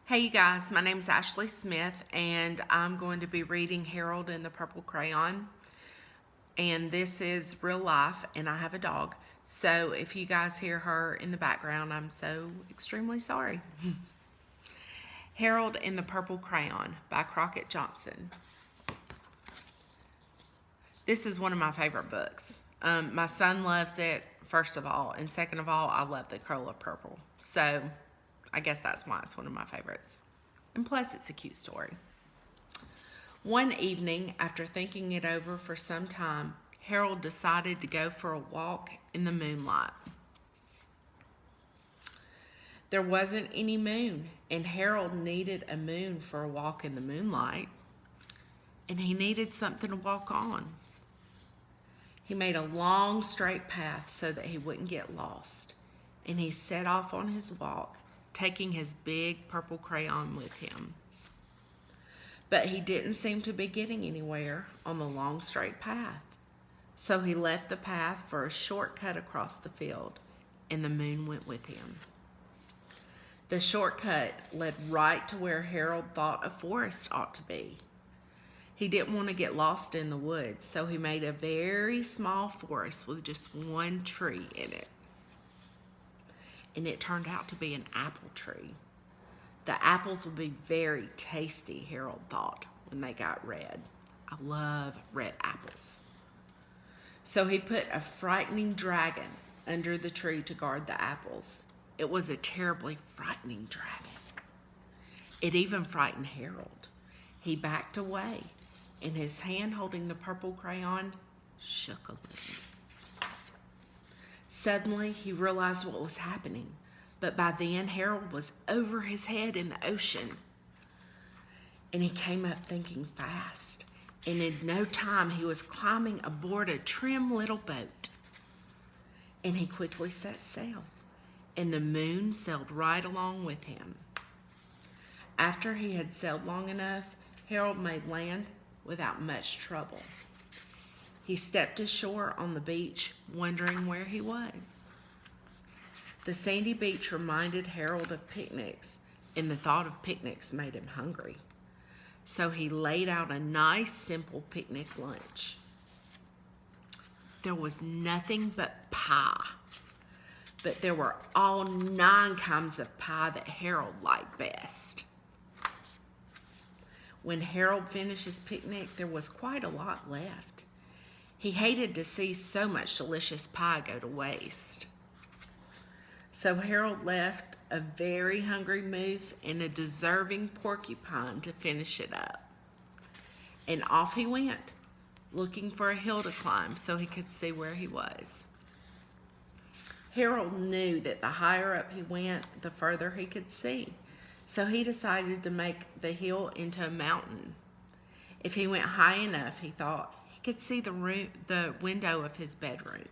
Hey you guys, my name is Ashley Smith and I'm going to be reading Harold and the Purple Crayon. And this is real life and I have a dog. So if you guys hear her in the background, I'm so extremely sorry. Harold and the Purple Crayon by Crockett Johnson. This is one of my favorite books. My son loves it, first of all, and second of all, I love the color purple. So I guess that's why it's one of my favorites. And plus, it's a cute story. One evening, after thinking it over for some time, Harold decided to go for a walk in the moonlight. There wasn't any moon, and Harold needed a moon for a walk in the moonlight, and he needed something to walk on. He made a long, straight path so that he wouldn't get lost, and he set off on his walk, taking his big purple crayon with him. But he didn't seem to be getting anywhere on the long straight path. So he left the path for a shortcut across the field, and the moon went with him. The shortcut led right to where Harold thought a forest ought to be. He didn't want to get lost in the woods, so he made a very small forest with just one tree in it. And it turned out to be an apple tree. The apples would be very tasty, Harold thought, when they got red. I love red apples. So he put a frightening dragon under the tree to guard the apples. It was a terribly frightening dragon. It even frightened Harold. He backed away, and his hand holding the purple crayon shook a little. Suddenly, he realized what was happening, but by then, Harold was over his head in the ocean. And he came up thinking fast, and in no time, he was climbing aboard a trim little boat. And he quickly set sail, and the moon sailed right along with him. After he had sailed long enough, Harold made land without much trouble. He stepped ashore on the beach, wondering where he was. The sandy beach reminded Harold of picnics, and the thought of picnics made him hungry. So he laid out a nice, simple picnic lunch. There was nothing but pie, but there were all 9 kinds of pie that Harold liked best. When Harold finished his picnic, there was quite a lot left. He hated to see so much delicious pie go to waste. So Harold left a very hungry moose and a deserving porcupine to finish it up. And off he went, looking for a hill to climb so he could see where he was. Harold knew that the higher up he went, the further he could see. So he decided to make the hill into a mountain. If he went high enough, he thought, he could see the window of his bedroom.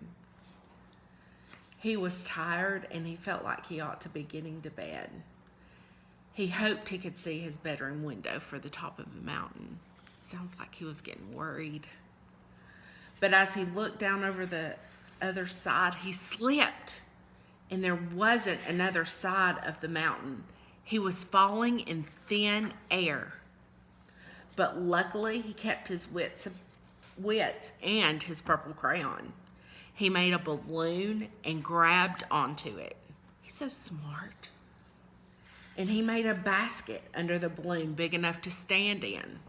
He was tired and he felt like he ought to be getting to bed. He hoped he could see his bedroom window for the top of the mountain. Sounds like he was getting worried. But as he looked down over the other side, he slipped, and there wasn't another side of the mountain. He was falling in thin air. But luckily, he kept his wits and his purple crayon. He made a balloon and grabbed onto it. He's so smart. And he made a basket under the balloon big enough to stand in.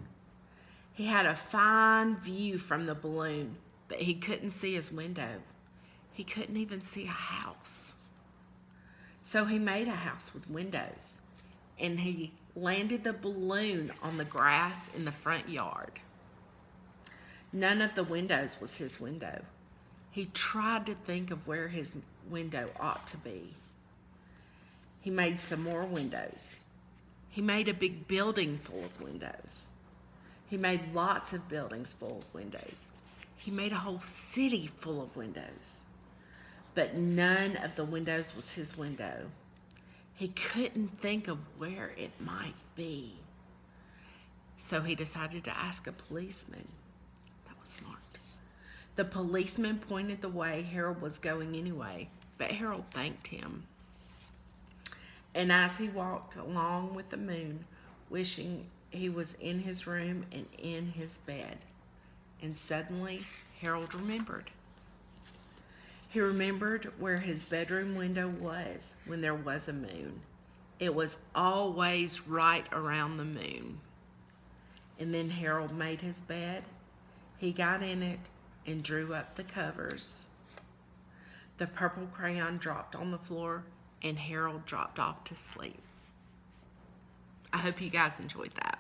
He had a fine view from the balloon, but he couldn't see his window. He couldn't even see a house. So he made a house with windows, and he landed the balloon on the grass in the front yard. None of the windows was his window. He tried to think of where his window ought to be. He made some more windows. He made a big building full of windows. He made lots of buildings full of windows. He made a whole city full of windows. But none of the windows was his window. He couldn't think of where it might be. So he decided to ask a policeman. That was smart. The policeman pointed the way Harold was going anyway, but Harold thanked him. And as he walked along with the moon, wishing he was in his room and in his bed, and suddenly Harold remembered. He remembered where his bedroom window was when there was a moon. It was always right around the moon. And then Harold made his bed. He got in it and drew up the covers. The purple crayon dropped on the floor, and Harold dropped off to sleep. I hope you guys enjoyed that.